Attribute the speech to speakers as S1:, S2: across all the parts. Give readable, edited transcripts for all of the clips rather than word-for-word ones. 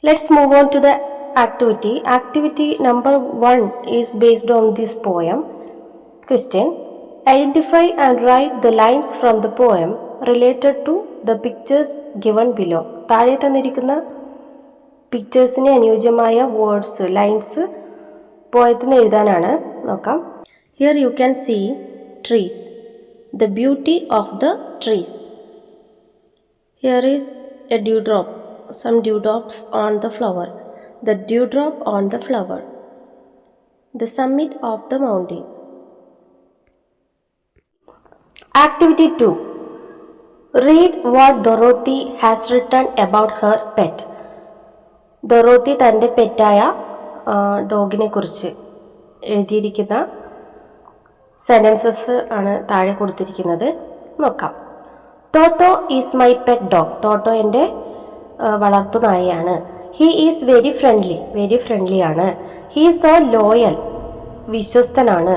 S1: Let's move on to the activity. Activity number 1 is based on this poem. Question: identify and write the lines from the poem related to the pictures given below. താഴെ തന്നിരിക്കുന്ന പിക്ചേഴ്സിന് അനുയോജ്യമായ words lines പോയത്തിന് എഴുതാനാണ്. നോക്കാം. Here you can see trees. The beauty of the trees. Here is a dewdrop. Some dewdrops on the flower. The dewdrop on the flower. The summit of the mountain. Activity 2. Read what Dorothy has written about her pet. Dorothy തൻ്റെ പെറ്റായ ഡോഗിനെ കുറിച്ച് എഴുതിയിരിക്കുന്ന sentences ആണ് താഴെ കൊടുത്തിരിക്കുന്നത്. നോക്കാം. Toto is my pet dog. Toto എൻ്റെ വളർത്തു നായയാണ്. ഹീ ഈസ് വെരി ഫ്രണ്ട്ലി ആണ്. He is so loyal. വിശ്വസ്തനാണ്.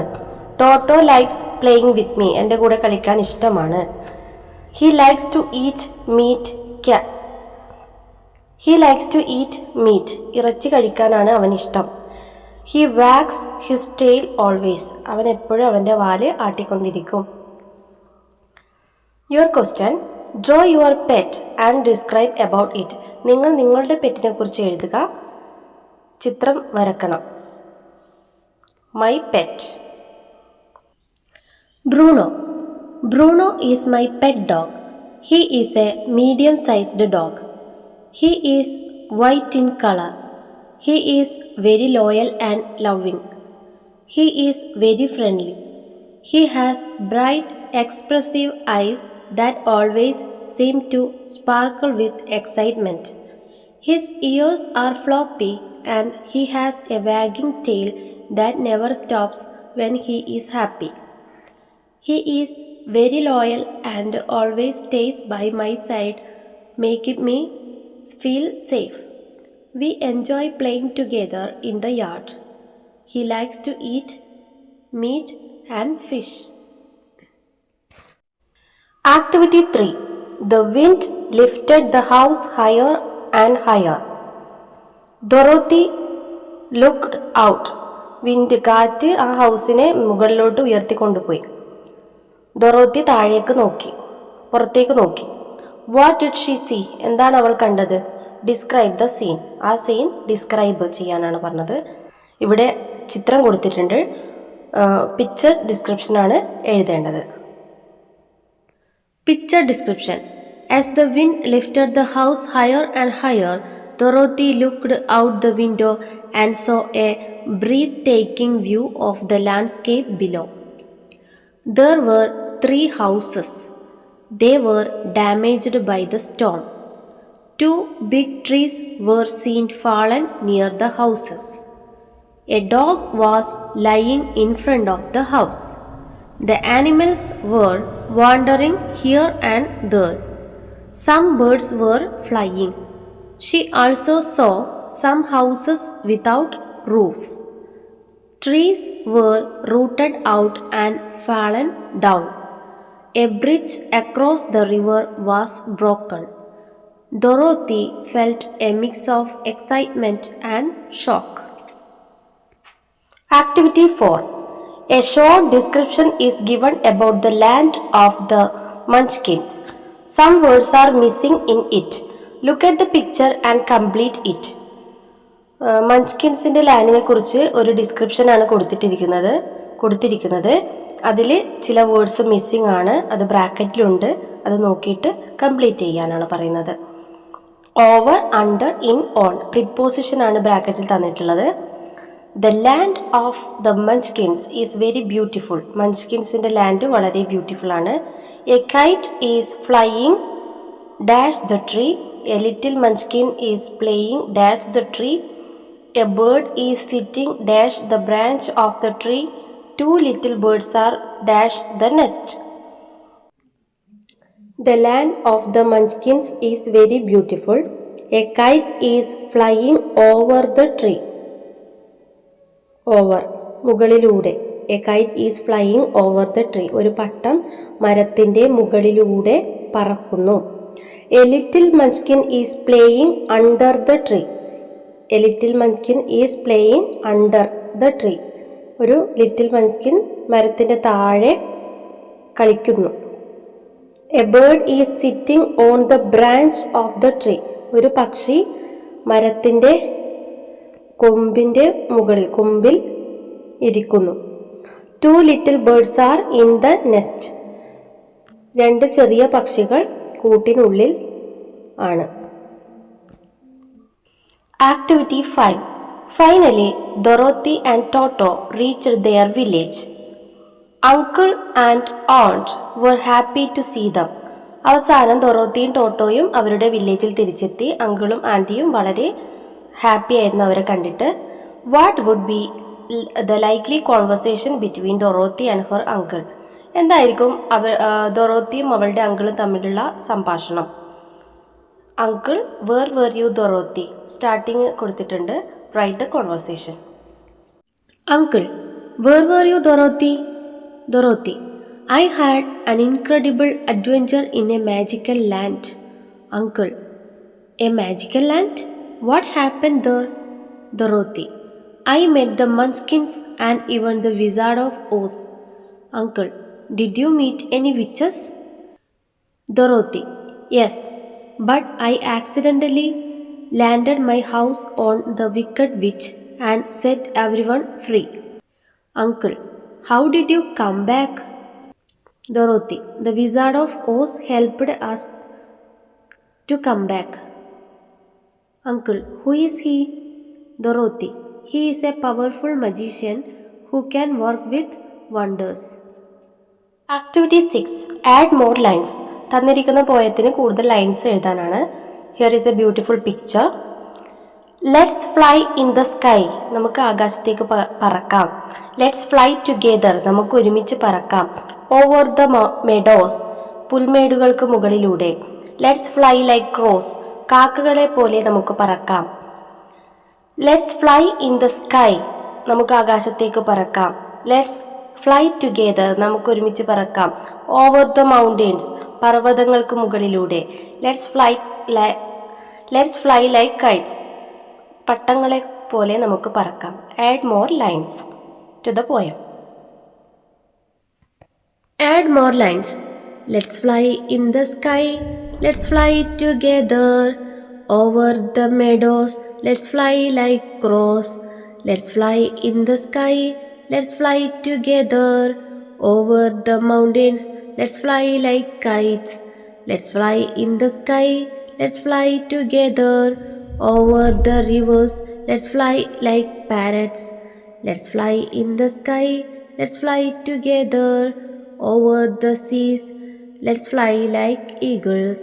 S1: Toto likes playing with me. എൻ്റെ കൂടെ കളിക്കാൻ ഇഷ്ടമാണ്. He likes to eat meat. ഇറച്ചി കഴിക്കാനാണ് അവനിഷ്ടം. He wags his tail always. അവൻ എപ്പോഴും അവൻ്റെ വാല് ആട്ടിക്കൊണ്ടിരിക്കും. Your question: draw your pet and describe about it. നിങ്ങൾ നിങ്ങളുടെ പെറ്റിനെ കുറിച്ച് എഴുതുക, ചിത്രം വരക്കണം. My pet. Bruno is my pet dog. He is a medium-sized dog. He is white in color. He is very loyal and loving. He is very friendly. He has bright, expressive eyes that always seem to sparkle with excitement. His ears are floppy and he has a wagging tail that never stops when he is happy. He is very loyal and always stays by my side, making me feel safe. We enjoy playing together in the yard. He likes to eat meat and fish. Activity 3. The wind lifted the house higher and higher. Dorothy looked out. കാറ്റ് ആ ഹൗസിനെ മുകളിലോട്ട് ഉയർത്തിക്കൊണ്ടുപോയി. Dorothy താഴേക്ക് നോക്കി, പുറത്തേക്ക് നോക്കി. What did she see? എന്താണ് അവൾ കണ്ടത്? Describe the scene. ആ സീൻ ഡിസ്ക്രൈബ് ചെയ്യാനാണ് പറഞ്ഞത്. ഇവിടെ ചിത്രം കൊടുത്തിട്ടുണ്ട്. പിക്ചർ ഡിസ്ക്രിപ്ഷനാണ് എഴുതേണ്ടത്. Picture description. As the wind lifted the house higher and higher, Dorothy looked out the window and saw a breathtaking view of the landscape below. There were 3 houses. They were damaged by the storm. 2 big trees were seen fallen near the houses. A dog was lying in front of the house. The animals were wandering here and there. Some birds were flying. She also saw some houses without roofs. Trees were rooted out and fallen down. A bridge across the river was broken. Dorothy felt a mix of excitement and shock. Activity 4. A short description is given about the land of the Munchkins. Some words are missing in it. Look at the picture and complete it. മഞ്ച്കിൻസിൻ്റെ ലാൻഡിനെ കുറിച്ച് ഒരു ഡിസ്ക്രിപ്ഷനാണ് കൊടുത്തിരിക്കുന്നത്. അതിൽ ചില words missing ആണ്. അത് ബ്രാക്കറ്റിലുണ്ട്. അത് നോക്കിയിട്ട് complete ചെയ്യാനാണ് പറയുന്നത്. ഓവർ, അണ്ടർ, ഇൻ, ഓൺ പ്രിപ്പോസിഷനാണ് ബ്രാക്കറ്റിൽ തന്നിട്ടുള്ളത്. The land of the Munchkins is very beautiful. മഞ്ച്കിൻസിൻ്റെ ലാൻഡ് വളരെ ബ്യൂട്ടിഫുൾ ആണ്. A kite is flying dash the tree. A little Munchkin is playing dash the tree. A bird is sitting dash the branch of the tree. 2 little birds are dash the nest. The land of the Munchkins is very beautiful. A kite is flying over the tree. Over മുകളിലൂടെ. A kite is flying over the tree. ഒരു പട്ടം മരത്തിൻ്റെ മുകളിലൂടെ പറക്കുന്നു. A little munchkin is playing under the tree. A little Munchkin is playing under the tree. ഒരു little Munchkin മരത്തിൻ്റെ താഴെ കളിക്കുന്നു. A bird is sitting on the branch of the tree. ഒരു പക്ഷി മരത്തിൻ്റെ കൊമ്പിൽ ഇരിക്കുന്നു. Two little birds are in the nest. രണ്ട് ചെറിയ പക്ഷികൾ കൂട്ടിനുള്ളിൽ ആണ്. Activity 5. Finally, Dorothy and Toto reached their village. Uncle and aunt were happy to see them. അവസാനം ഡൊറോത്തിയും ടോട്ടോയും അവരുടെ വില്ലേജിൽ തിരിച്ചെത്തി. അങ്കിളും ആൻറ്റിയും വളരെ ഹാപ്പി ആയിരുന്നു അവരെ കണ്ടിട്ട്. What would be the likely conversation between Dorothy and her uncle. എന്തായിരിക്കും ഡൊറോത്തിയും അവളുടെ അങ്കിളും തമ്മിലുള്ള സംഭാഷണം? Uncle, where were you Dorothy? Starting കൊടുത്തിട്ടുണ്ട്. Write the conversation. Uncle, where were you Dorothy? Dorothy, I had an incredible adventure in a magical land. Uncle, a magical land? What happened there? Dorothy, I met the Munchkins and even the Wizard of Oz. Uncle, did you meet any witches? Dorothy, yes, but I accidentally landed my house on the wicked witch and set everyone free. Uncle, how did you come back? Dorothy, the Wizard of Oz helped us to come back. Uncle, who is he? Dorothy, he is a powerful magician who can work with wonders. Activity 6. Add more lines. തന്നിരിക്കുന്ന പോയത്തിന് കൂടുതൽ lines എഴുതാനാണ്. Here is a beautiful picture. Let's fly in the sky. നമുക്ക് ആകാശത്തേക്ക് പറക്കാം. Let's fly together. നമുക്ക് ഒരുമിച്ച് പറക്കാം. Over the meadows. പുൽമേടുകൾക്ക് മുകളിലൂടെ. Let's fly like crows. കാക്കകളെ പോലെ നമുക്ക് പറക്കാം. Let's fly in the sky. നമുക്ക് ആകാശത്തേക്ക് പറക്കാം. Let's fly together. നമുക്ക് ഒരുമിച്ച് പറക്കാം. Over the mountains. പർവ്വതങ്ങൾക്ക് മുകളിലൂടെ. Let's fly like kites. പട്ടങ്ങളെ പോലെ നമുക്ക് പറക്കാം. Add more lines to the poem. Add more lines. Let's fly in the sky. Let's fly together. Over the meadows. Let's fly like crows. Let's fly in the sky. Let's fly together. Over the mountains. Let's fly like kites. Let's fly in the sky. Let's fly together. Over the rivers. Let's fly like parrots. Let's fly in the sky. Let's fly together. Over the seas. Let's fly like eagles.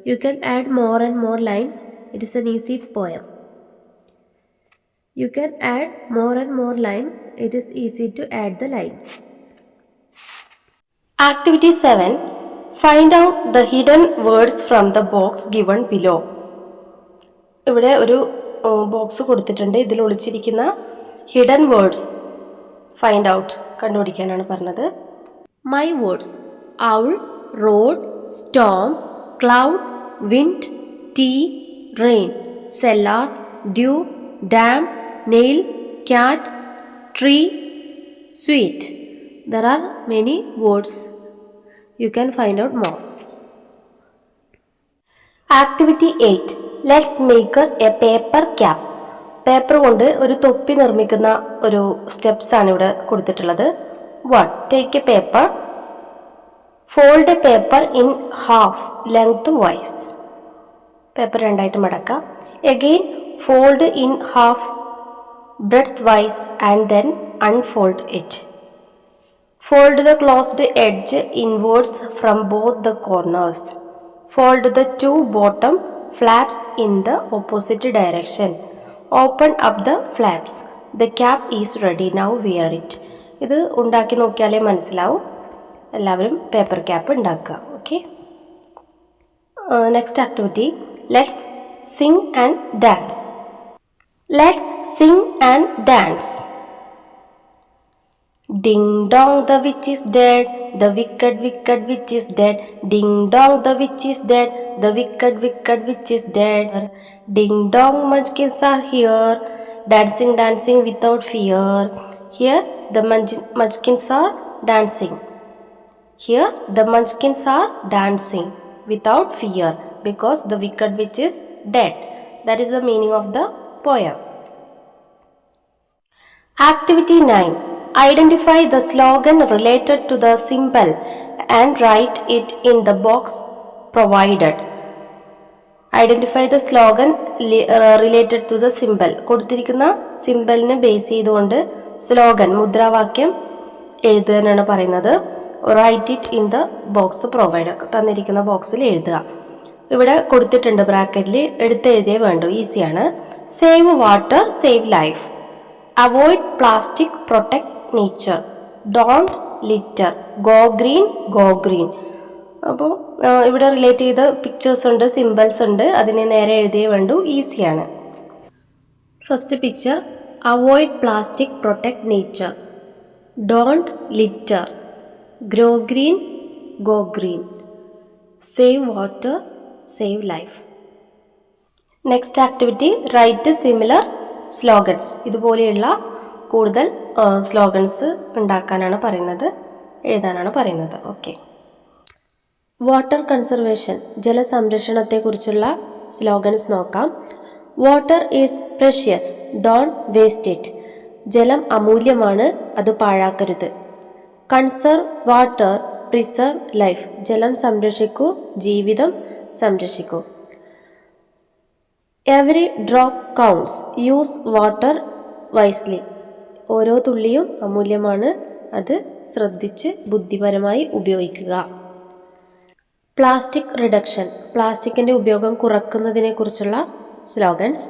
S1: You can add more and more lines. It is an easy poem. You can add more and more lines. It is easy to add the lines. Activity 7. Find out the hidden words from the box given below. ഇവിടെ ഒരു box കൊടുത്തിട്ടുണ്ട്. ഇതിൽ ഒളിച്ചിരിക്കുന്ന hidden words find out കണ്ടുപിടിക്കാനാണ് പറഞ്ഞത്. My words: owl, road, storm, cloud, wind, tea, rain, cellar, dew, dam, nail, cat, tree, sweet. There are many words. You can find out more. Activity 8. Let's make a paper cap. Paper കൊണ്ട് ഒരു തൊപ്പി നിർമ്മിക്കുന്ന ഒരു steps ആണ് ഇവിടെ കൊടുത്തിട്ടുള്ളത്. 1. Take a paper. Fold a paper in half lengthwise. Paper രണ്ടായിട്ട് മടക്കുക. Again fold in half breadthwise and then unfold it. Fold the closed edge inwards from both the corners. Fold the two bottom flaps in the opposite direction. Open up the flaps. The cap is ready. Now wear it. ഇത് ഉണ്ടാക്കി നോക്കിയാലേ മനസ്സിലാവും. എല്ലാവരും paper cap ഉണ്ടാക്കുക. Okay. Next activity. Let's Singh and dance. Let's Singh and dance. Ding dong, the witch is dead. The wicked, wicked witch is dead. Ding dong, the witch is dead. The wicked, wicked witch is dead. Ding dong, munchkins are here. Dancing, dancing without fear. Here, the munchkins are dancing. Here, the munchkins are dancing without fear because the wicked witch is dead. That is the meaning of the poem. Activity 9. Identify the slogan related to the symbol and write it in the box provided. Identify the slogan related to the symbol. കൊടുത്തിരിക്കുന്ന സിംബലിനെ base ചെയ്തുകൊണ്ട് slogan മുദ്രാവാക്യം എഴുതാനാണ് പറയുന്നത്. Write it in the box provide. തന്നിരിക്കുന്ന ബോക്സിൽ എഴുതുക. ഇവിടെ കൊടുത്തിട്ടുണ്ട് ബ്രാക്കറ്റിൽ, എടുത്തെഴുതിയേ വേണ്ടു, ഈസിയാണ്. Save water, save life. Avoid plastic, protect nature. Don't litter, go green, go green. അപ്പോൾ ഇവിടെ റിലേറ്റ് ചെയ്ത പിക്ചേഴ്സ് ഉണ്ട്, സിമ്പിൾസ് ഉണ്ട്, അതിനെ നേരെ എഴുതിയേ വേണ്ടു, ഈസിയാണ്. First picture, avoid plastic, protect nature. Don't litter, grow green, go green. Save water, save life. Next activity, write similar slogans. ഇതുപോലെയുള്ള കൂടുതൽ സ്ലോഗൻസ് ഉണ്ടാക്കാനാണ് പറയുന്നത്, എഴുതാനാണ് പറയുന്നത്. ഓക്കെ. വാട്ടർ കൺസർവേഷൻ, ജലസംരക്ഷണത്തെക്കുറിച്ചുള്ള സ്ലോഗൻസ് നോക്കാം. Water is precious, don't waste it. ജലം അമൂല്യമാണ്, അത് പാഴാക്കരുത്. Conserve water, preserve life. ജലം സംരക്ഷിക്കൂ, ജീവിതം സംരക്ഷിക്കൂ. Every drop counts, use water wisely. ഓരോ തുള്ളിയും അമൂല്യമാണ്, അത് ശ്രദ്ധിച്ച് ബുദ്ധിപരമായി ഉപയോഗിക്കുക. പ്ലാസ്റ്റിക് റിഡക്ഷൻ, പ്ലാസ്റ്റിക്കിൻ്റെ ഉപയോഗം കുറയ്ക്കുന്നതിനെക്കുറിച്ചുള്ള slogans.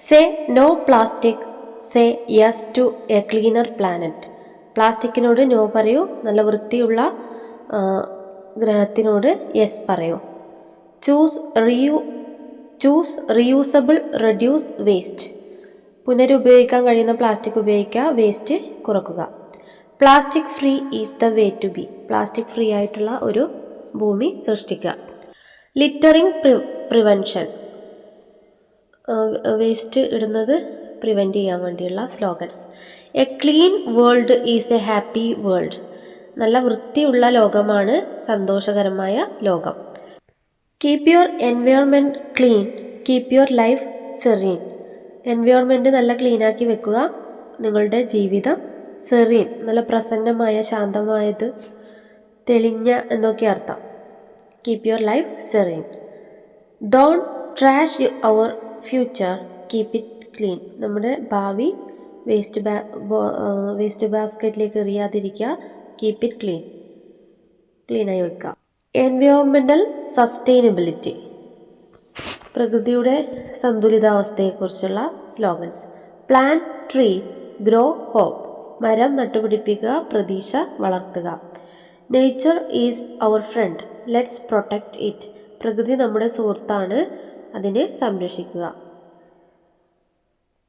S1: Say no plastic, say yes to a cleaner planet. പ്ലാസ്റ്റിക്കിനോട് നോ പറയൂ, നല്ല വൃത്തിയുള്ള ഗ്രഹത്തിനോട് യെസ് പറയൂ. Choose reusable, reduce waste. പുനരുപയോഗിക്കാൻ കഴിയുന്ന പ്ലാസ്റ്റിക് ഉപയോഗിക്കുക, വേസ്റ്റ് കുറക്കുക. Plastic free is the way to be. Plastic free ആയിട്ടുള്ള ഒരു ഭൂമി സൃഷ്ടിക്കുക. ലിറ്ററിംഗ് പ്രിവെൻഷൻ, വേസ്റ്റ് ഇടുന്നത് പ്രിവെൻറ്റ് ചെയ്യാൻ വേണ്ടിയുള്ള slogans. A clean world is a happy world. നല്ല വൃത്തിയുള്ള ലോകമാണ് സന്തോഷകരമായ ലോകം. Keep your environment clean, keep your life serene. Environment നല്ല ക്ലീനാക്കി വെക്കുക, നിങ്ങളുടെ ജീവിതം സെറീൻ, നല്ല പ്രസന്നമായ, ശാന്തമായത്, തെളിഞ്ഞ എന്നൊക്കെ അർത്ഥം. Keep your life serene. Don't trash our future, keep it clean. നമ്മുടെ ഭാവി വേസ്റ്റ് ബാസ്ക്കറ്റിലേക്ക് എറിയാതിരിക്കുക, കീപ് ഇറ്റ് ക്ലീൻ, ക്ലീനായി വെക്കുക. എൻവയോൺമെൻ്റൽ സസ്റ്റൈനബിലിറ്റി, പ്രകൃതിയുടെ സന്തുലിതാവസ്ഥയെക്കുറിച്ചുള്ള slogans. Plant trees, grow hope. മരം നട്ടുപിടിപ്പിക്കുക, പ്രതീക്ഷ വളർത്തുക. Nature is our friend, let's protect it. പ്രകൃതി നമ്മുടെ സുഹൃത്താണ്, അതിനെ സംരക്ഷിക്കുക.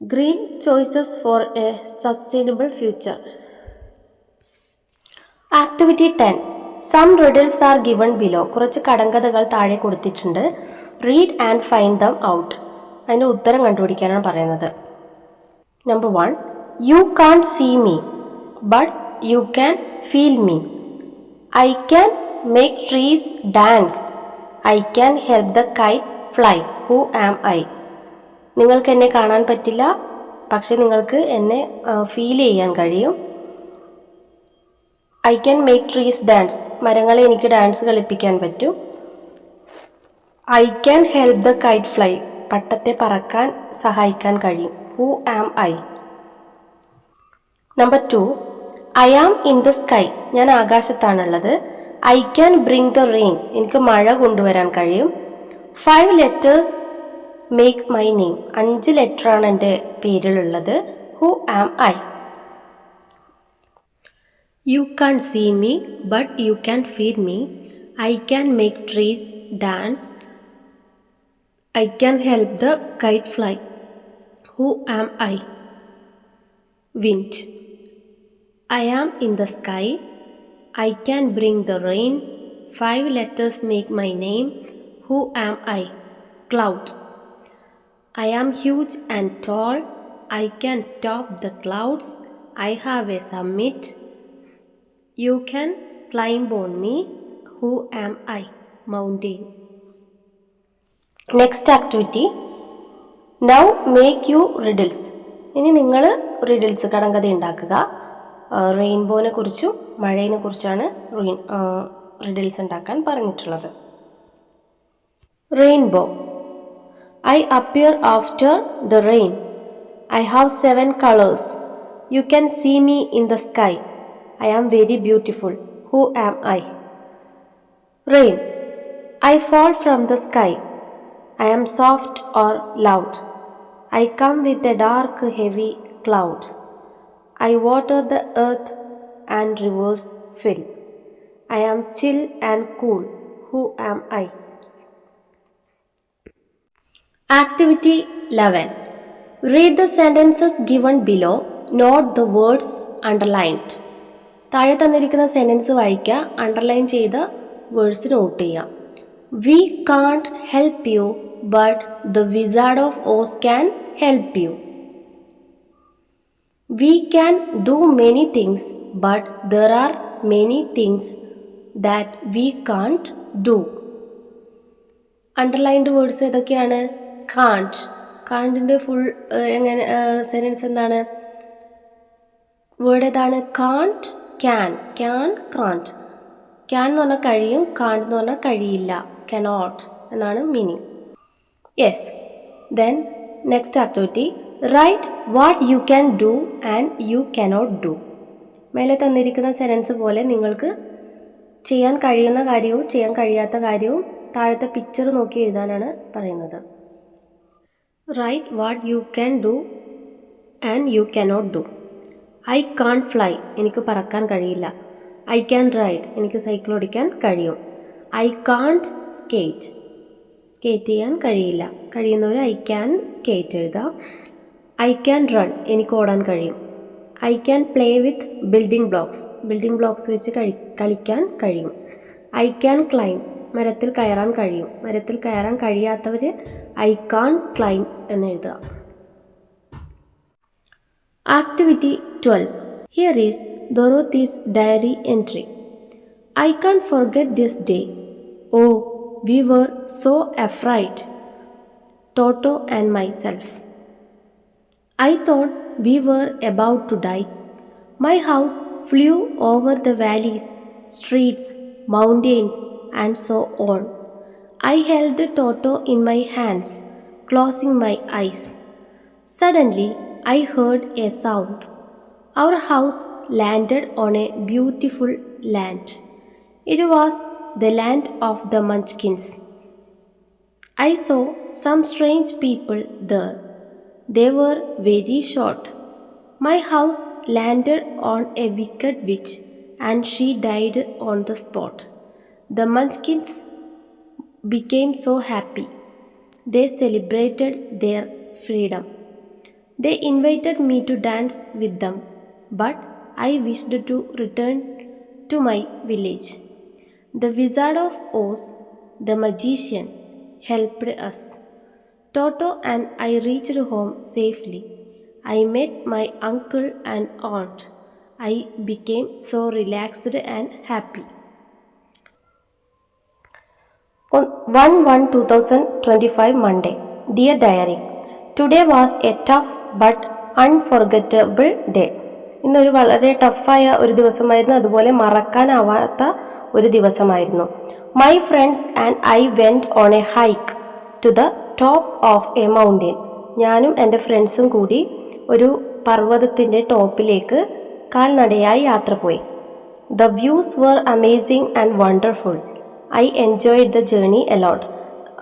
S1: Green choices for a sustainable future. Activity 10. Some riddles are given below. കുറച്ച് കടങ്കഥകൾ താഴെ കൊടുത്തിട്ടുണ്ട്. Read and find dum out. അതിൻ്റെ ഉത്തരം കണ്ടുപിടിക്കാനാണ് പറയുന്നത്. Number 1. You can't see me but you can feel me. I can make trees dance. I can help the kite fly. Who am I. നിങ്ങൾക്ക് എന്നെ കാണാൻ പറ്റില്ല, പക്ഷെ നിങ്ങൾക്ക് എന്നെ ഫീൽ ചെയ്യാൻ കഴിയും. I can make trees dance. മരങ്ങളെ എനിക്ക് ഡാൻസ് കളിപ്പിക്കാൻ പറ്റും. I can help the kite fly. പട്ടത്തെ പറക്കാൻ സഹായിക്കാൻ കഴിയും. Who am I. Number 2. I am in the sky. ഞാൻ ആകാശത്താണുള്ളത്. I can bring the rain. എനിക്ക് മഴ കൊണ്ടുവരാൻ കഴിയും. 5 ലെറ്റേഴ്സ് മേക്ക് മൈ നെയിം. 5 ലെറ്ററാണ് എൻ്റെ പേരിലുള്ളത്. Who am I. You can't see me, but you can feel me. I can make trees dance. I can help the kite fly. Who am I? Wind. I am in the sky. I can bring the rain. 5 letters make my name. Who am I? Cloud. I am huge and tall. I can stop the clouds. I have a summit. You can climb on me. Who am I? Mountain. Next activity. Now make you riddles. ഇനി നിങ്ങൾ riddles കടങ്കഥ ഉണ്ടാക്കുക. റെയിൻബോനെ കുറിച്ചും മഴയെ കുറിച്ചാണ് riddles ഉണ്ടാക്കാൻ പറഞ്ഞിട്ടുള്ളത്. Rainbow. I appear after the rain. I have 7 colors. You can see me in the sky. I am very beautiful. Who am I? Rain. I fall from the sky. I am soft or loud. I come with a dark, heavy cloud. I water the earth and rivers fill. I am chill and cool. Who am I? Activity 11. Read the sentences given below. Note the words underlined. താഴെ തന്നിരിക്കുന്ന sentence വായിക്കുക. Underline ചെയ്ത words not ചെയ്യുക. We can't help you, but the Wizard of Oz can help you. We can do many things, but there are many things that we can't do. Underlined words ഏതൊക്കെയാണ്? Can't. കാണ്ടിൻ്റെ full എങ്ങനെ sentence എന്താണ്? Word ഏതാണ്? Can't, can. Can, can't. Can എന്ന് പറഞ്ഞാൽ കഴിയും, can't എന്ന് പറഞ്ഞാൽ കഴിയില്ല. കനോട്ട് എന്നാണ് meaning. Yes. Then next activity. Write what you can do and you cannot do. മേലെ തന്നിരിക്കുന്ന സെൻറ്റൻസ് പോലെ നിങ്ങൾക്ക് ചെയ്യാൻ കഴിയുന്ന കാര്യവും ചെയ്യാൻ കഴിയാത്ത കാര്യവും താഴത്തെ പിക്ചർ നോക്കി എഴുതാനാണ് പറയുന്നത്. Write what you can do and you cannot do. I can't fly. എനിക്ക് പറക്കാൻ കഴിയില്ല. I can ride. എനിക്ക് സൈക്കിൾ ഓടിക്കാൻ കഴിയും. I can't skate. സ്കേറ്റ് ചെയ്യാൻ കഴിയില്ല. കഴിയുന്നവർ ഐ ക്യാൻ സ്കേറ്റ് എഴുതാം. I can run. എനിക്ക് ഓടാൻ കഴിയും. I can play with building blocks. Building blocks വെച്ച് കളിക്കാൻ കഴിയും. I can climb. മരത്തിൽ കയറാൻ കഴിയും. മരത്തിൽ കയറാൻ കഴിയാത്തവർ ഐ കാൺ ക്ലൈം എന്നെഴുതുക. Activity 12. Here is Dorothy's diary entry. I can't forget this day. Oh, we were so afraid, Toto and myself. I thought we were about to die. My house flew over the valleys, streets, mountains, and so on. I held Toto in my hands, closing my eyes. Suddenly, I heard a sound. Our house landed on a beautiful land. It was the land of the Munchkins. I saw some strange people there. They were very short. My house landed on a wicked witch and she died on the spot. The Munchkins became so happy. They celebrated their freedom. They invited me to dance with them, but I wished to return to my village. The Wizard of Oz, the magician, helped us. Toto and I reached home safely. I met my uncle and aunt. I became so relaxed and happy. On 1/1/2025 Monday. Dear Diary, today was a tough but unforgettable day. ഇന്നൊരു വളരെ ടഫായ ഒരു ദിവസമായിരുന്നു, അതുപോലെ മറക്കാനാവാത്ത ഒരു ദിവസമായിരുന്നു. My friends and I went on a hike to the top of a mountain. ഞാനും എൻ്റെ ഫ്രണ്ട്സും കൂടി ഒരു പർവ്വതത്തിൻ്റെ ടോപ്പിലേക്ക് കാൽനടയായി യാത്ര പോയി. The views were amazing and wonderful. I enjoyed the journey a lot.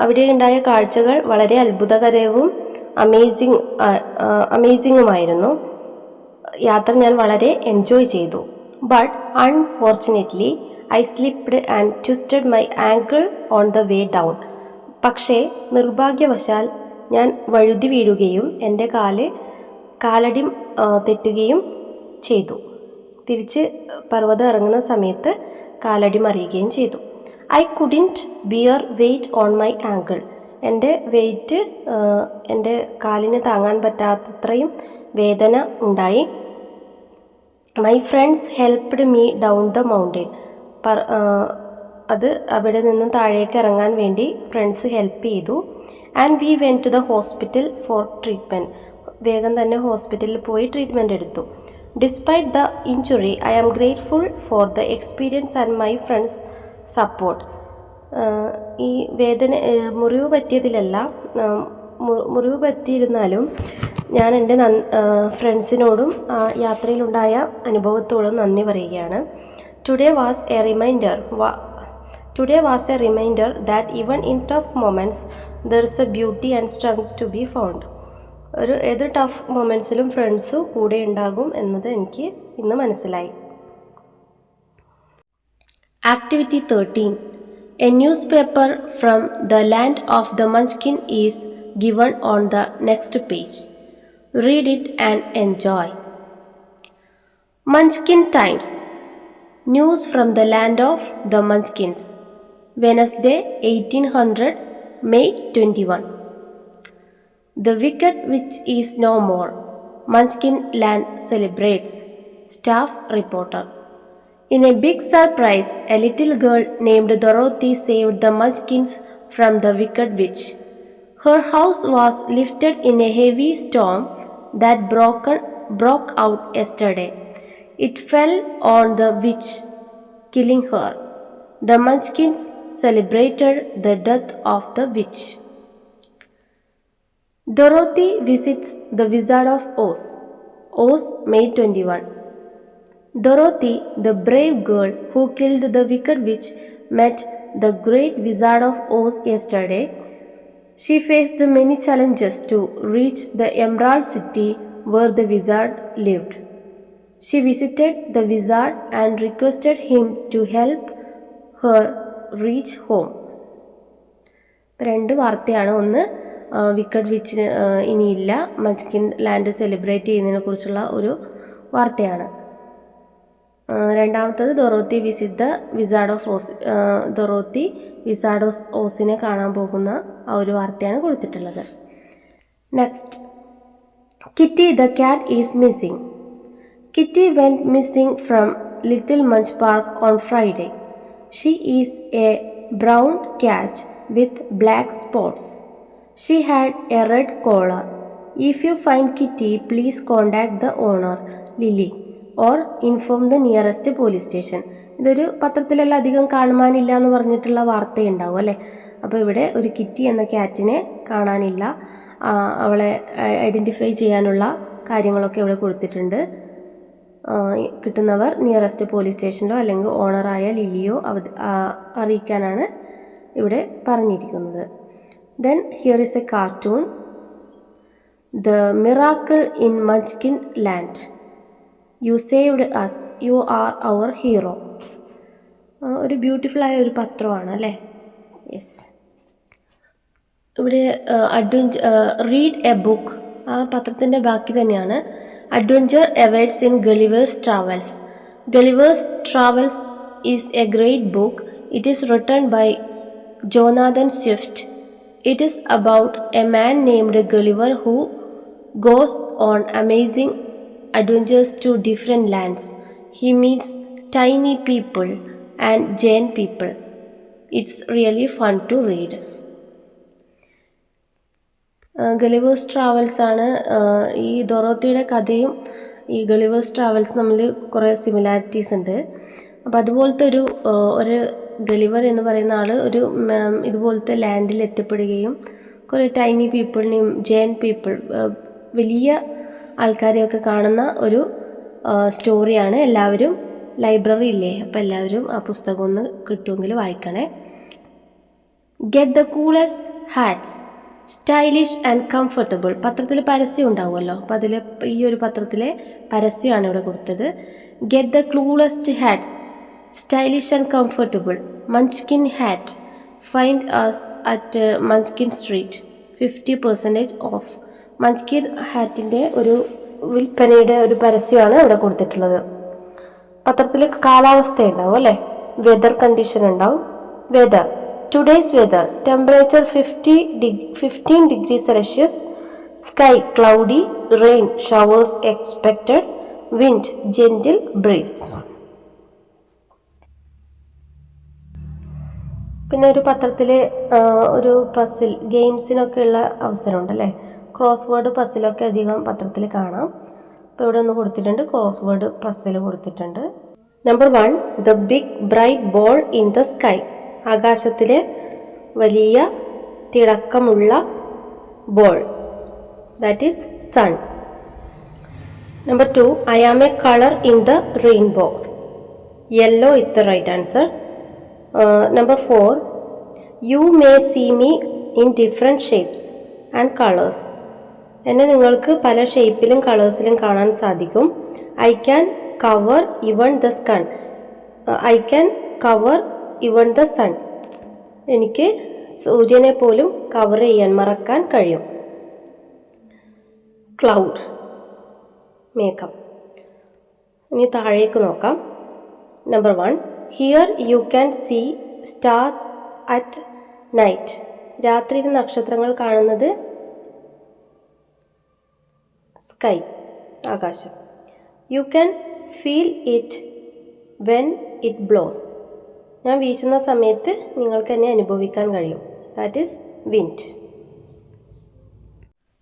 S1: അവിടെ ഉണ്ടായ കാഴ്ചകൾ വളരെ അത്ഭുതകരവും അമേസിങ്ങുമായിരുന്നു. യാത്ര ഞാൻ വളരെ എൻജോയ് ചെയ്തു. But unfortunately I slipped and twisted my ankle on the way down. പക്ഷേ നിർഭാഗ്യവശാൽ ഞാൻ വഴുതി വീഴുകയും എൻ്റെ കാലടി തെറ്റുകയും ചെയ്തു. തിരിച്ച് പർവ്വതം ഇറങ്ങുന്ന സമയത്ത് കാലടി മറിയുകയും ചെയ്തു. I couldn't bear weight on my ankle. എൻ്റെ വെയ്റ്റ് എൻ്റെ കാലിന് താങ്ങാൻ പറ്റാത്തത്രയും വേദന ഉണ്ടായി. My friends helped me down the mountain. അത് അവിടെ നിന്നും താഴേക്ക് ഇറങ്ങാൻ വേണ്ടി ഫ്രണ്ട്സ് ഹെൽപ്പ് ചെയ്തു. And we went to the hospital for treatment. വേഗം തന്നെ ഹോസ്പിറ്റലിൽ പോയി ട്രീറ്റ്മെൻറ്റ് എടുത്തു. Despite the injury I am grateful for the experience and my friends support. ഈ മുറിവ് പറ്റിയതിലല്ല, മുറിവ് പറ്റിയിരുന്നാലും ഞാൻ എൻ്റെ ഫ്രണ്ട്സിനോടും യാത്രയിലുണ്ടായ അനുഭവത്തോടും നന്ദി പറയുകയാണ്. Today was A reminder that even in tough moments there is A beauty and strength to be found. ഏത് tough മൊമെൻറ്റ്സിലും friends കൂടെ ഉണ്ടാകും എന്നത് എനിക്ക് ഇന്ന് മനസ്സിലായി. Activity 13. A newspaper from the land of the Munchkin is given on the next page. Read it and enjoy. Munchkin Times. News from the land of the Munchkins. Wednesday, 1800, May 21. The Wicked Witch is no more. Munchkin land celebrates. Staff reporter. In a big surprise, a little girl named Dorothy saved the Munchkins from the Wicked Witch. Her house was lifted in a heavy storm that broke out yesterday. It fell on the witch, killing her. The Munchkins celebrated the death of the witch. Dorothy visits the Wizard of Oz. Oz, May 21. Dorothy, the brave girl who killed the Wicked Witch, met the great Wizard of Oz yesterday. She faced many challenges to reach the Emerald City where the wizard lived. She visited the wizard and requested him to help her reach home. രണ്ട് വാർത്തയാണ്. ഒന്ന്, wicked which ഇനിയില്ല, മഞ്ച്കിൻ land celebrate ചെയ്യുന്നതിനെ കുറിച്ചുള്ള ഒരു വാർത്തയാണ്. രണ്ടാമത്തത് Dorothy visit the wizard of Oz. Dorothy wizard of ഓസിനെ കാണാൻ പോകുന്ന ആ ഒരു വാർത്തയാണ് കൊടുത്തിട്ടുള്ളത്. Next, Kitty the cat is missing. Kitty went missing from Little Munch Park on Friday. She is a brown cat with black spots. She had a red collar. If you find Kitty, please contact the owner, Lily, or inform the nearest police station. ഇതൊരു പത്രത്തിലെല്ലാം അധികം കാണുവാനില്ല എന്ന് പറഞ്ഞിട്ടുള്ള വാർത്തയുണ്ടാവും അല്ലേ. അപ്പോൾ ഇവിടെ ഒരു kitty എന്ന ക്യാറ്റിനെ കാണാനില്ല, അവളെ ഐഡൻറ്റിഫൈ ചെയ്യാനുള്ള കാര്യങ്ങളൊക്കെ ഇവിടെ കൊടുത്തിട്ടുണ്ട്. കിട്ടുന്നവർ നിയറസ്റ്റ് പോലീസ് സ്റ്റേഷനിലോ അല്ലെങ്കിൽ ഓണറായ ലിലിയോ അറിയിക്കാനാണ് ഇവിടെ പറഞ്ഞിരിക്കുന്നത്. Then here is a cartoon, the miracle in Munchkin land. You saved us, you are our hero. ഒരു ബ്യൂട്ടിഫുള്ളായ ഒരു പത്രമാണ് അല്ലേ. യെസ്, ഇവിടെ റീഡ് എ ബുക്ക്, ആ പത്രത്തിൻ്റെ ബാക്കി തന്നെയാണ്. Adventure awaits in Gulliver's Travels. Gulliver's Travels is a great book. It is written by Jonathan Swift. It is about a man named Gulliver who goes on amazing adventures to different lands. He meets tiny people and giant people. It's really fun to read. Gulliver's travels ആണ് ഈ ഡൊറോത്തിയുടെ കഥയും ഈ Gulliver's travels തമ്മിൽ കുറേ similarities ഉണ്ട്. അപ്പോൾ അതുപോലത്തെ ഒരു ഗളിവർ എന്ന് പറയുന്ന ആൾ ഒരു ഇതുപോലത്തെ ലാൻഡിൽ എത്തിപ്പെടുകയും കുറേ ടൈനി പീപ്പിളിനെയും ജയൻറ്റ് പീപ്പിൾ വലിയ ആൾക്കാരെയൊക്കെ കാണുന്ന ഒരു സ്റ്റോറിയാണ്. എല്ലാവരും ലൈബ്രറി ഇല്ലേ, അപ്പോൾ എല്ലാവരും ആ പുസ്തകം ഒന്ന് കിട്ടുമെങ്കിൽ വായിക്കണേ. Get the coolest hats, stylish and comfortable. പത്രത്തിൽ പരസ്യം ഉണ്ടാവുമല്ലോ, അപ്പോൾ അതിൽ ഈ ഒരു പത്രത്തിലെ പരസ്യമാണ് ഇവിടെ കൊടുത്തത്. Get the coolest hats, stylish and comfortable, Munchkin hat. Find us at Munchkin Street. 50% off. മഞ്ച്കിൻ ഹാറ്റിൻ്റെ ഒരു വിൽപ്പനയുടെ ഒരു പരസ്യമാണ് ഇവിടെ കൊടുത്തിട്ടുള്ളത്. പത്രത്തിൽ കാലാവസ്ഥ ഉണ്ടാവും അല്ലേ, വെതർ കണ്ടീഷൻ ഉണ്ടാവും. Weather, today's weather, temperature 15 degrees Celsius, sky cloudy, rain showers expected, wind gentle breeze. പിന്നെ ഒരു പത്രത്തിൽ ഒരു പസിൽ ഗെയിംസിനൊക്കെ ഉള്ള അവസരമുണ്ട് അല്ലേ, ക്രോസ് വേർഡ് പസിലൊക്കെ അധികം പത്രത്തിൽ കാണാം. അപ്പോൾ ഇവിടെ ഒന്ന് കൊടുത്തിട്ടുണ്ട്, ക്രോസ് വേർഡ് പസിൽ കൊടുത്തിട്ടുണ്ട്. Number 1, the big bright ball in the sky. ആകാശത്തിലെ വലിയ തിളക്കമുള്ള ball, that is sun. Number 2, I am a colour in the rainbow. Yellow is the right answer. Number 4, you may see me in different shapes and colors. എന്നെ നിങ്ങൾക്ക് പല ഷേപ്പിലും കളേഴ്സിലും കാണാൻ സാധിക്കും. I can cover even the sun. I can cover even the sun. എനിക്ക് സൂര്യനെ പോലും cover ചെയ്യാൻ, മറക്കാൻ കഴിയും. Cloud, മേഘം. ഇനി താഴേക്ക് നോക്കാം. Number 1, here you can see stars at night. രാത്രിയിൽ നക്ഷത്രങ്ങൾ കാണുന്നത് സ്കൈ, ആകാശം. You can feel it when it blows. ഞാൻ വീശുന്ന സമയത്ത് നിങ്ങൾക്ക് എന്നെ അനുഭവിക്കാൻ കഴിയും. That is wind.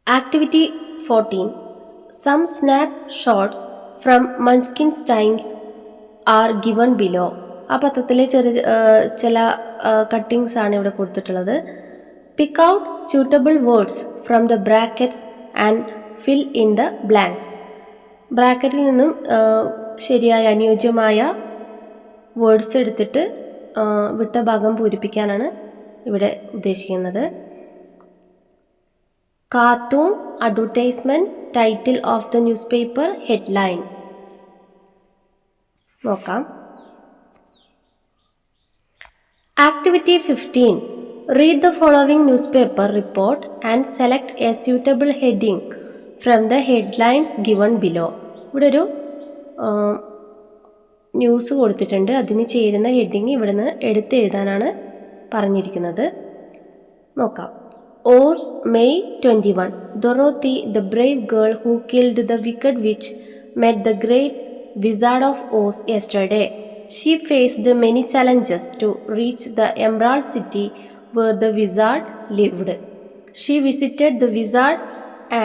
S1: Activity 14. Some snapshots from Munchkin's times are given below. ആ പത്രത്തിലെ ചില കട്ടിങ്സ് ആണ് ഇവിടെ കൊടുത്തിട്ടുള്ളത്. Pick out suitable words from the brackets and fill in the blanks. ബ്രാക്കറ്റിൽ നിന്നും ശരിയായ അനുയോജ്യമായ വേർഡ്സ് എടുത്തിട്ട് വിട്ട ഭാഗം പൂരിപ്പിക്കാനാണ് ഇവിടെ ഉദ്ദേശിക്കുന്നത്. Cartoon, advertisement, title of the news paper, headline. നോക്കാം. Activity 15. Read the following newspaper report and select a suitable heading from the headlines given below. ഇവിടെ ഒരു ന്യൂസ് കൊടുത്തിട്ടുണ്ട്, അതിന് ചേരുന്ന ഹെഡിങ് ഇവിടുന്ന് എടുത്ത് എഴുതാനാണ് പറഞ്ഞിരിക്കുന്നത്. നോക്കാം. Oz May 21. Dorothy, the brave girl who killed the wicked witch, met the great wizard of Oz yesterday. She faced many challenges to reach the Emerald City where the wizard lived. She visited the wizard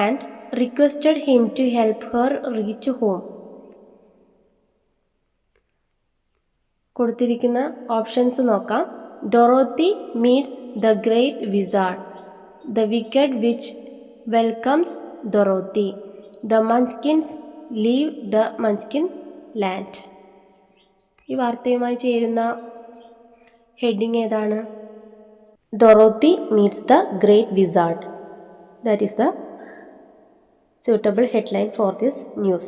S1: and requested him to help her reach home. കൊടുത്തിരിക്കുന്ന options നോക്കാം. Dorothy meets the great wizard. The wicked witch welcomes Dorothy. The Munchkins leave the Munchkin land. ഈ വാർത്തയുമായി ചേരുന്ന heading ഏതാണ്? Dorothy meets the great wizard. That is the suitable headline for this news.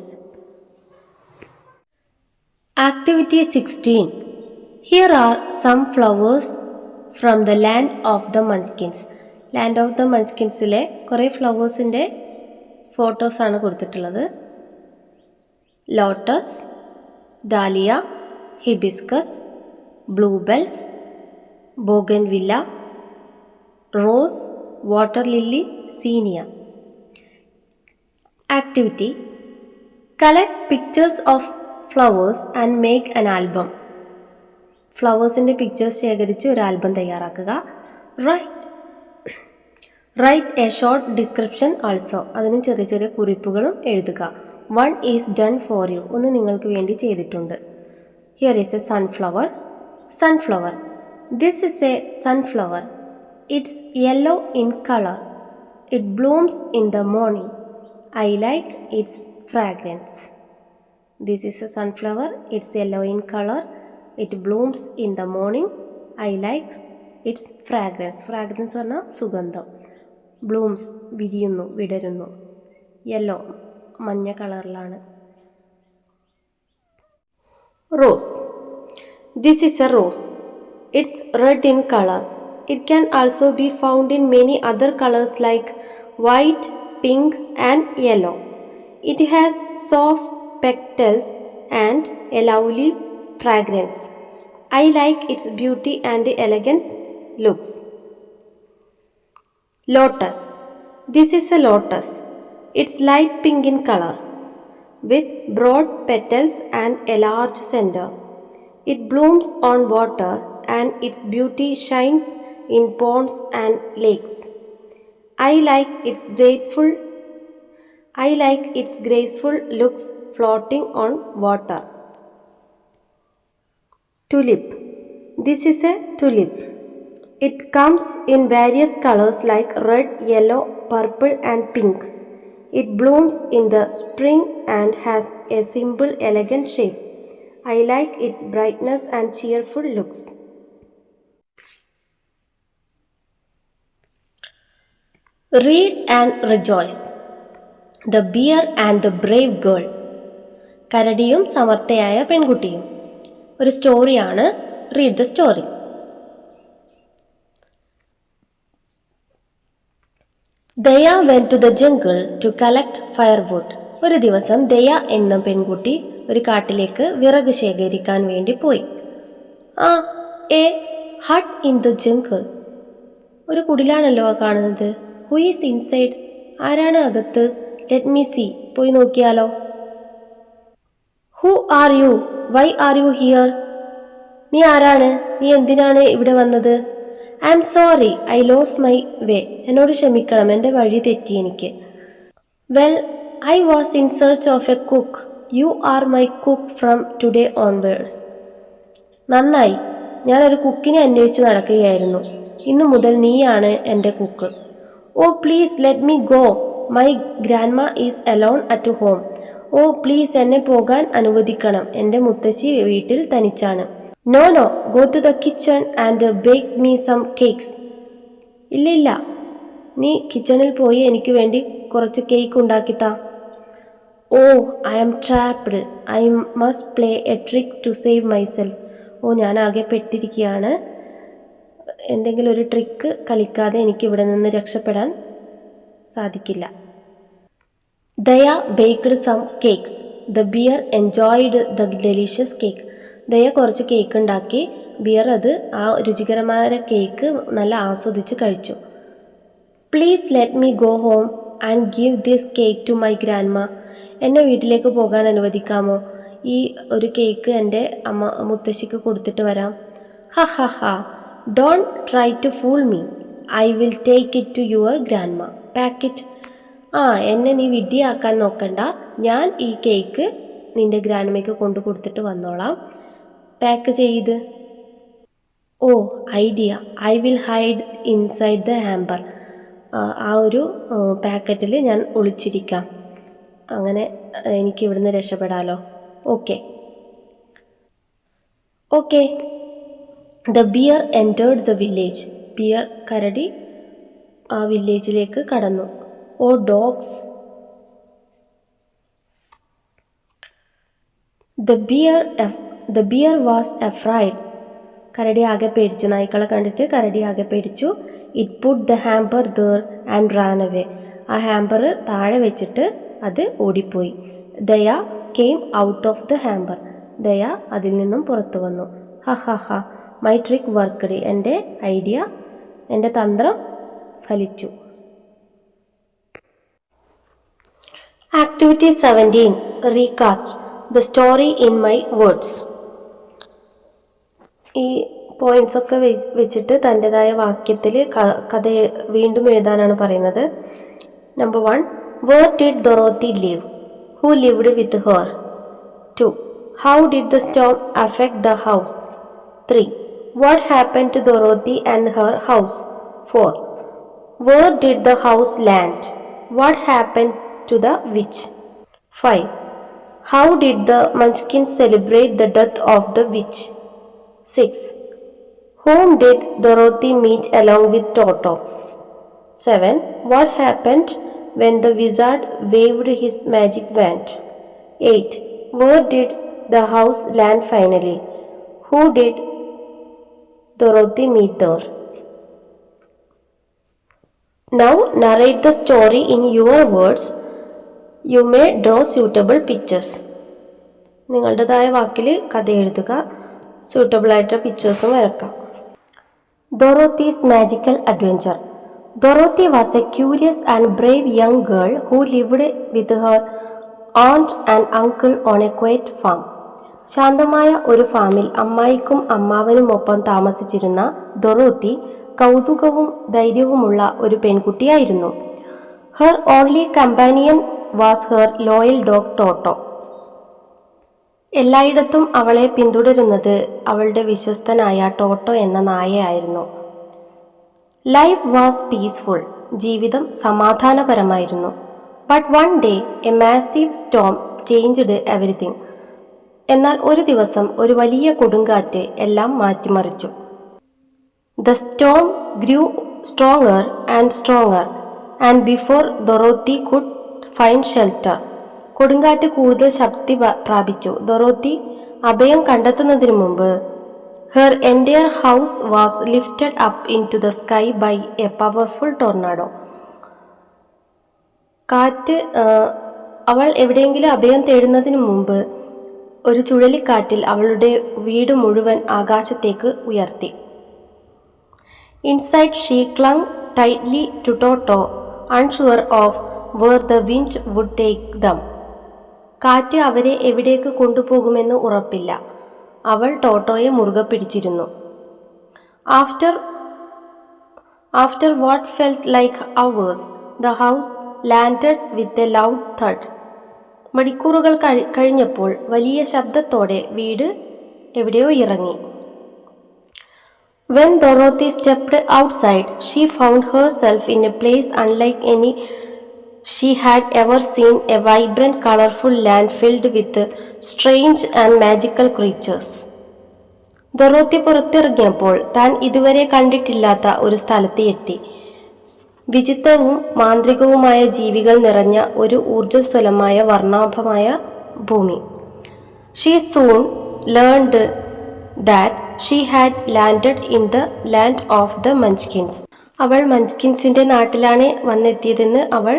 S1: Activity 16. Here are some flowers from the land of the Munchkins. Land of the Munchkinsലെ കുറേ ഫ്ലവേഴ്സിൻ്റെ ഫോട്ടോസാണ് കൊടുത്തിട്ടുള്ളത്. Lotus, dahlia, hibiscus, bluebells, bougainvillea, rose, water lily, zinnia. Activity: collect pictures of flowers and make an album. ഫ്ലവേഴ്സിൻ്റെ pictures ശേഖരിച്ച് ഒരു album തയ്യാറാക്കുക. Write a short description also. അതിന് ചെറിയ ചെറിയ കുറിപ്പുകളും എഴുതുക. 1 is done for you. ഒന്ന് നിങ്ങൾക്ക് വേണ്ടി ചെയ്തിട്ടുണ്ട്. Here is a sunflower. Sunflower. This is a sunflower. It's yellow in color. It blooms in the morning. I like its fragrance. This is a sunflower. It's yellow in color. It blooms in the morning. I like its fragrance. Fragrance പറഞ്ഞാൽ സുഗന്ധം. Blooms വിരിയുന്നു, വിടരുന്നു. Yellow മഞ്ഞ കളറിലാണ്. Rose. This is a rose. It's red in color. It can also be found in many other colors like white, pink and yellow. It has soft petals and a lovely fragrance. I like its beauty and elegance looks. Lotus. This is a lotus. It's light pink in color with broad petals and a large center. It blooms on water and its beauty shines in ponds and lakes. I like its graceful looks floating on water. Tulip. This is a tulip. It comes in various colors like red, yellow, purple and pink. It blooms in the spring and has a simple, elegant shape. I like its brightness and cheerful looks. Read and rejoice. The Bear and the Brave Girl. കരടിയും സമർത്ഥയായ പെൺകുട്ടിയും. ഒരു സ്റ്റോറിയാണ്. Read the story. Daya went to the jungle to collect firewood. ഒരു ദിവസം ദയ എന്ന പെൺകുട്ടി ഒരു കാട്ടിലേക്ക് വിറക് ശേഖരിക്കാൻ വേണ്ടി പോയി. A hut in the jungle. ഒരു കുടിലാണല്ലോ കാണുന്നത്. Who is inside? ആരാണ് അകത്ത്? Let me see. പോയി നോക്കിയാലോ. Who are you? Why are you here? നീ ആരാണ്? നീ എന്തിനാണ് ഇവിടെ വന്നത്? I am sorry, I lose my way. എന്നോട് ക്ഷമിക്കണം, എൻ്റെ വഴി തെറ്റി എനിക്ക്. Well, I was in search of a cook. You are my cook from today onwards. നന്നായി, ഞാനൊരു കുക്കിനെ അന്വേഷിച്ച് നടക്കുകയായിരുന്നു. ഇന്നു മുതൽ നീയാണ് എൻ്റെ cook. Oh please let me go. My grandma is alone at home. Oh please എന്നെ പോകാൻ അനുവദിക്കണം, എൻ്റെ മുത്തശ്ശി വീട്ടിൽ തനിച്ചാണ്. No no, go to the kitchen and bake me some cakes. ഇല്ലില്ല, നീ കിച്ചണിൽ പോയി എനിക്ക് വേണ്ടി കുറച്ച് കേക്ക് ഉണ്ടാക്കിത്താ. Oh I am trapped. I must play a trick to save myself. Oh ഞാനാകെ പെട്ടിരിക്കുകയാണ്. എന്തെങ്കിലും ഒരു ട്രിക്ക് കളിക്കാതെ എനിക്കിവിടെ നിന്ന് രക്ഷപ്പെടാൻ സാധിക്കില്ല. Daya baked some cakes. The bear enjoyed the delicious cake. ദയ കുറച്ച് കേക്ക് ഉണ്ടാക്കി. ബിയർ ആ രുചികരമായ കേക്ക് നല്ല ആസ്വദിച്ച് കഴിച്ചു. Please let me go home and give this cake to my grandma. എന്നെ വീട്ടിലേക്ക് പോകാൻ അനുവദിക്കാമോ? ഈ ഒരു കേക്ക് എൻ്റെ മുത്തശ്ശിക്ക് കൊടുത്തിട്ട് വരാം. Ha ha ha, don't try to fool me. I will take it to your grandma. Pack it. എന്നെ നീ വിഡ്ഢിയാക്കാൻ നോക്കണ്ട. ഞാൻ ഈ കേക്ക് നിൻ്റെ ഗ്രാൻഡ്മയ്ക്ക് കൊണ്ടു കൊടുത്തിട്ട് വന്നോളാം. പാക്ക് ചെയ്ത്. Oh idea. I will hide inside the hamper. ആ ഒരു പാക്കറ്റിൽ ഞാൻ ഒളിച്ചിരിക്കാം. അങ്ങനെ എനിക്ക് ഇവിടുന്ന് രക്ഷപ്പെടാലോ. Okay. The bear entered the village. Bear കരടി ആ വില്ലേജിലേക്ക് കടന്നു. Oh dogs. The bear was afraid. കരടി ആകെ പേടിച്ചു. നായ്ക്കളെ കണ്ടിട്ട് കരടി ആകെ പേടിച്ചു. It put the hamper there and ran away. ആ ഹാമ്പർ താഴെ വെച്ചിട്ട് അത് ഓടിപ്പോയി. Daya came out of the hamper. Daya അതിൽ നിന്നും പുറത്തു വന്നു. Ha ha ha, my trick worked. എൻ്റെ തന്ത്രം ഫലിച്ചു. Activity 17. Recast the story in my words. ഈ പോയിന്റ്സ് ഒക്കെ വെച്ചിട്ട് തൻ്റെതായ വാക്യത്തിൽ കഥ വീണ്ടും എഴുതാനാണ് പറയുന്നത്. Number 1. Where did Dorothy live? Who lived with her? 2. How did the storm affect the house? 3. What happened to Dorothy and her house? 4. Where did the house land? What happened to the witch? 5. How did the Munchkins celebrate the death of the witch? 6. Whom did Dorothy meet along with Toto? 7. What happened when the wizard waved his magic wand? 8. Where did the house land finally? Who did Dorothy meet there? Now narrate the story in your words. You may draw suitable pictures. നിങ്ങളുടേതായ വാക്കിൽ കഥ എഴുതുക. സൂട്ടബിളായിട്ടുള്ള പിക്ചേഴ്സും വരക്കാം. Dorothy's Magical Adventure. Dorothy was a curious and brave young girl who lived with her aunt and uncle on a quiet farm. ശാന്തമായ ഒരു ഫാമിൽ അമ്മായിക്കും അമ്മാവനുമൊപ്പം താമസിച്ചിരുന്ന Dorothy കൗതുകവും ധൈര്യവുമുള്ള ഒരു പെൺകുട്ടിയായിരുന്നു. Her only companion was her loyal dog Toto. എല്ലായിടത്തും അവളെ പിന്തുടരുന്നത് അവളുടെ വിശ്വസ്തനായ ടോട്ടോ എന്ന നായയായിരുന്നു. Life was peaceful. ജീവിതം സമാധാനപരമായിരുന്നു. But one day a massive storm changed everything. എന്നാൽ ഒരു ദിവസം ഒരു വലിയ കൊടുങ്കാറ്റ് എല്ലാം മാറ്റിമറിച്ചു. The storm grew stronger and before Dorothy could find shelter. കൊടുങ്കാറ്റ് കൂടുതൽ ശക്തി പ്രാപിച്ചു. ഡൊറോത്തി അഭയം കണ്ടെത്തുന്നതിനു മുമ്പ് her entire house was lifted up into the sky by a powerful tornado. കാറ്റ് അവൾ എവിടെയെങ്കിലും അഭയം തേടുന്നതിനു മുമ്പ് ഒരു ചുഴലിക്കാറ്റിൽ അവളുടെ വീട് മുഴുവൻ ആകാശത്തേക്ക് ഉയർത്തി. Inside she clung tightly to Toto, unsure of where the wind would take them. കാറ്റ് അവരെ എവിടേക്ക് കൊണ്ടുപോകുമെന്ന് ഉറപ്പില്ല. അവൾ ടോട്ടോയെ മുറുകെ പിടിച്ചിരുന്നു. After what felt like hours the house landed with a loud thud. മണിക്കൂറുകൾ കഴിഞ്ഞപ്പോൾ വലിയ ശബ്ദത്തോടെ വീട് എവിടെയോ ഇറങ്ങി. When Dorothy stepped outside, she found herself in a place unlike any she had ever seen, a vibrant, colorful land filled with strange and magical creatures. ഡൊറോത്തി പുറത്തിറങ്ങിയപ്പോൾ താൻ ഇതുവരെ കണ്ടിട്ടില്ലാത്ത ഒരു സ്ഥലത്ത് എത്തി. വിചിത്രവും മാന്ത്രികവുമായ ജീവികൾ നിറഞ്ഞ ഒരു ഊർജ്ജസ്വലമായ വർണ്ണാഭമായ ഭൂമി. She soon learned that she had landed in the land of the Munchkins. അവൾ മഞ്ച്കിൻസിന്റെ നാട്ടിലാണ് വന്നെത്തിയതെന്ന് അവൾ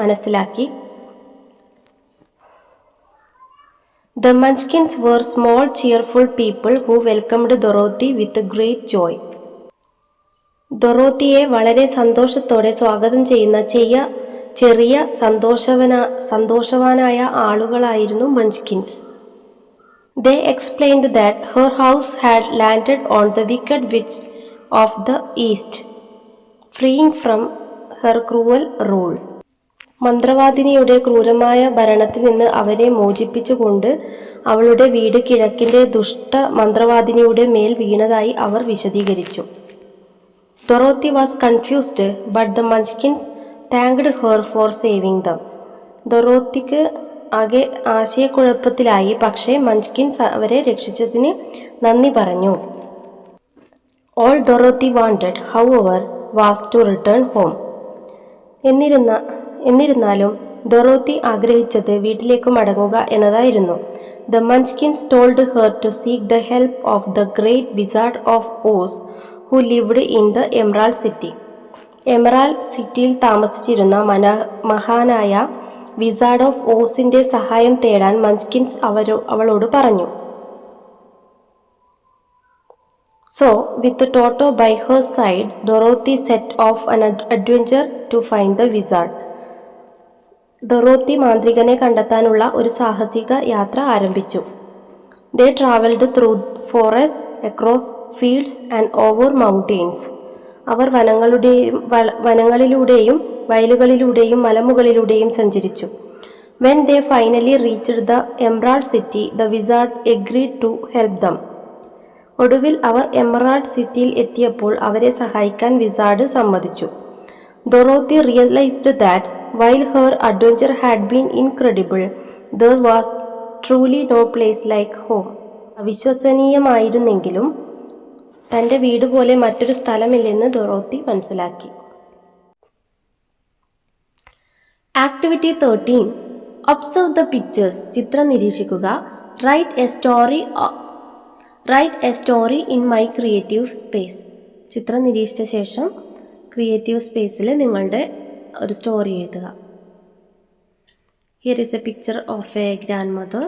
S1: മനസ്സിലാക്കി. The Munchkins were small, cheerful people who welcomed Dorothy with great joy. ഡൊറോത്തിയെ വളരെ സന്തോഷത്തോടെ സ്വാഗതം ചെയ്യുന്ന ചെറിയ സന്തോഷവാനായ ആളുകളായിരുന്നു മഞ്ച്കിൻസ്. They explained that her house had landed on the wicked witch of the east, freeing from her cruel rule. മന്ത്രവാദിനിയുടെ ക്രൂരമായ ഭരണത്തിൽ നിന്ന് അവരെ മോചിപ്പിച്ചുകൊണ്ട് അവളുടെ വീട് കിഴക്കിന്റെ ദുഷ്ട മന്ത്രവാദിനിയുടെ മേൽ വീണതായി അവർ വിശദീകരിച്ചു. Dorothy was confused, but the Munchkins thanked her for saving them. ഡൊറോത്തിക്ക് ആകെ ആശയക്കുഴപ്പത്തിലായി. പക്ഷേ മഞ്ച്കിൻസ് അവരെ രക്ഷിച്ചതിന് നന്ദി പറഞ്ഞു. All Dorothy wanted, however, was to return home. എന്നിരുന്നാലും ഡൊറോത്തി ആഗ്രഹിച്ചത് വീട്ടിലേക്ക് മടങ്ങുക എന്നതായിരുന്നു. The Munchkins told her to seek the help of the great Wizard of Oz who lived in the Emerald City. Emerald സിറ്റിയിൽ താമസിച്ചിരുന്ന മഹാനായ വിസാർഡ് ഓഫ് ഓസിന്റെ സഹായം തേടാൻ മഞ്ച്കിൻസ് അവളോട് പറഞ്ഞു. So, with Toto by her side, Dorothy set off an adventure to find the wizard. ഡൊറോത്തി മാന്ത്രികനെ കണ്ടെത്താനുള്ള ഒരു സാഹസിക യാത്ര ആരംഭിച്ചു. They traveled through forests, across fields and over mountains. അവർ വനങ്ങളിലൂടെയും വയലുകളിലൂടെയും മലമുകളിലൂടെയും സഞ്ചരിച്ചു. When they finally reached the Emerald City, the wizard agreed to help them. ഒടുവിൽ അവർ emerald സിറ്റിയിൽ എത്തിയപ്പോൾ അവരെ സഹായിക്കാൻ വിസാർഡ് സമ്മതിച്ചു. Dorothy realized that while her adventure had been incredible, there was truly no place like home. അവിശ്വസനീയമായിരുന്നെങ്കിലും തൻ്റെ വീട് പോലെ മറ്റൊരു സ്ഥലമില്ലെന്ന് ഡൊറോത്തി മനസ്സിലാക്കി. ആക്ടിവിറ്റി 13. Observe the pictures. ചിത്രം നിരീക്ഷിക്കുക. Write a story in my creative space. ചിത്രം നിരീക്ഷിച്ച ശേഷം ക്രിയേറ്റീവ് സ്പേസിൽ നിങ്ങളുടെ ഒരു സ്റ്റോറി എഴുതുക. Here is a picture of a grandmother.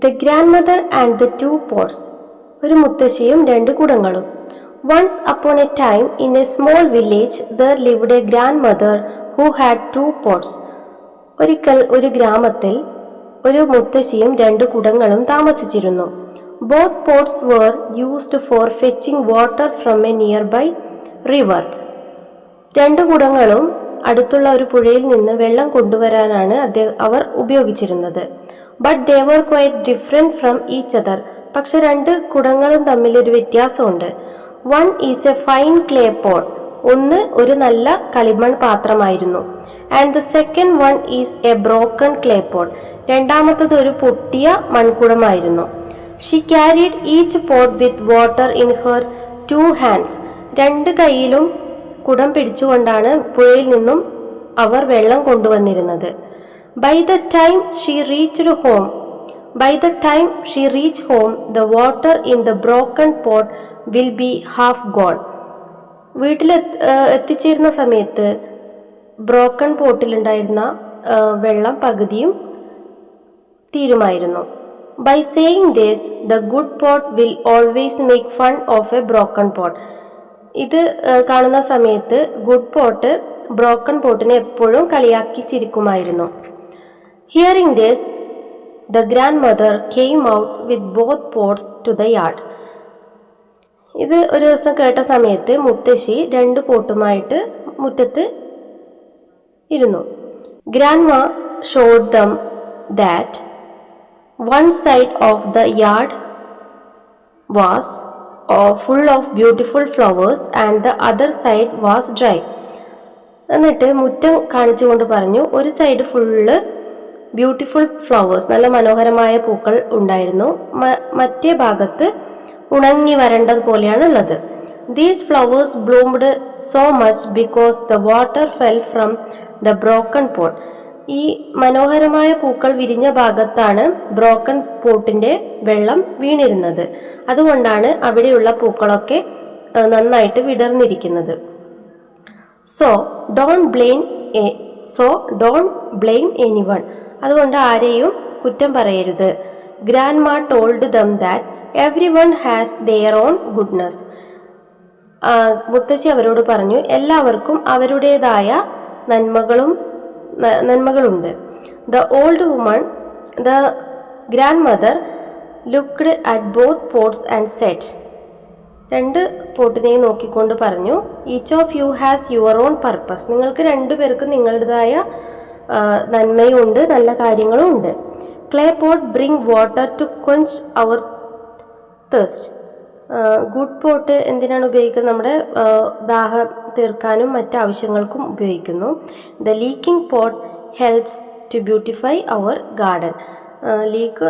S1: The grandmother and the two pots. ഒരു മുത്തശ്ശിയും രണ്ട് കുടങ്ങളും. Once upon a time, in a small village, there lived a grandmother who had two pots. ഒരിക്കൽ ഒരു ഗ്രാമത്തിൽ ഒരു മുത്തശ്ശിയും രണ്ട് കുടങ്ങളും താമസിച്ചിരുന്നു. Both pots were used for fetching water from a nearby river. രണ്ട് കുടങ്ങളും അടുത്തുള്ള ഒരു പുഴയിൽ നിന്ന് വെള്ളം കൊണ്ടുവരാനാണ് അവർ ഉപയോഗിച്ചിരുന്നത്. But they were quite different from each other. പക്ഷെ രണ്ട് കുടങ്ങളും തമ്മിൽ ഒരു വ്യത്യാസമുണ്ട്. One is a fine clay pot. ഒന്ന് ഒരു നല്ല കളിമൺ പാത്രമായിരുന്നു. And the second one is a broken clay pot. രണ്ടാമത്തത് ഒരു പൊട്ടിയ മൺകുടമായിരുന്നു. She carried each pot with water in her two hands. രണ്ട് കൈയിലും കുടം പിടിച്ചുകൊണ്ടാണ് പുഴയിൽ നിന്നും അവർ വെള്ളം കൊണ്ടുവന്നിരുന്നത്. By the time she reached home, the water in the broken pot will be half gone. വീട്ടിൽ എത്തിച്ചേരുന്ന സമയത്ത് ബ്രോക്കൺ പോട്ടിലുണ്ടായിരുന്ന വെള്ളം പകുതിയും തീരുമായിരുന്നു. By saying this, the good pot will always make fun of a broken pot. ഇത് കാണുന്ന സമയത്ത് good pot broken പോട്ടിനെ എപ്പോഴും കളിയാക്കി ചിരിക്കുമായിരുന്നു. Hearing this, the grandmother came out with both pots to the yard. ഇത് ഒരു ദിവസം കേട്ട സമയത്ത് മുത്തശ്ശി രണ്ട് പോട്ടുമായിട്ട് മുറ്റത്ത് ഇരുന്നു. Grandma showed them that one side of the yard was full of beautiful flowers and the other side was dry. എന്നിട്ട് മുറ്റം കാണിച്ചുകൊണ്ട് പറഞ്ഞു, ഒരു സൈഡ് ഫുള്ള് ബ്യൂട്ടിഫുൾ ഫ്ലവേഴ്സ്, നല്ല മനോഹരമായ പൂക്കൾ ഉണ്ടായിരുന്നു, മറ്റേ ഭാഗത്ത് ഉണങ്ങി വരേണ്ടതുപോലെയാണ് ഉള്ളത്. These flowers bloomed so much because the water fell from the broken pot. ഈ മനോഹരമായ പൂക്കൾ വിരിഞ്ഞ ഭാഗത്താണ് ബ്രോക്കൺ പോട്ടിന്റെ വെള്ളം വീണിരുന്നത്. അതുകൊണ്ടാണ് അവിടെയുള്ള പൂക്കളൊക്കെ നന്നായിട്ട് വിടർന്നിരിക്കുന്നത്. So don't blame anyone. അതുകൊണ്ട് ആരെയും കുറ്റം പറയരുത്. Grandma told them that everyone has their own goodness. മുത്തശ്ശി അവരോട് പറഞ്ഞു, എല്ലാവർക്കും അവരുടേതായ നന്മകളുണ്ട്. The old woman, the grandmother, looked at both pots and said, രണ്ട് പോട്ടിനെയും നോക്കിക്കൊണ്ട് പറഞ്ഞു, each of you has your own purpose. നിങ്ങൾക്ക് രണ്ടുപേർക്കും നിങ്ങളുടേതായ നന്മയും ഉണ്ട്, നല്ല കാര്യങ്ങളും ഉണ്ട്. Clay pot bring water to quench our thirst. Good pot എന്തിനാണ് ഉപയോഗിക്കുന്നത്? നമ്മുടെ ദാഹം തീർക്കാനും മറ്റ് ആവശ്യങ്ങൾക്കും ഉപയോഗിക്കുന്നു. The leaking pot helps to beautify our garden. Leak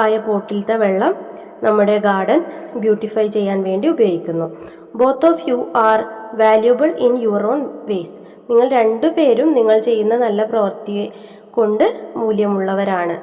S1: ആയ പോട്ടിലത്തെ വെള്ളം നമ്മുടെ ഗാർഡൻ ബ്യൂട്ടിഫൈ ചെയ്യാൻ വേണ്ടി ഉപയോഗിക്കുന്നു. Both of you are valuable in your own ways. നിങ്ങൾ രണ്ടുപേരും നിങ്ങൾ ചെയ്യുന്ന നല്ല പ്രവൃത്തിയെ കൊണ്ട് മൂല്യമുള്ളവരാണ്.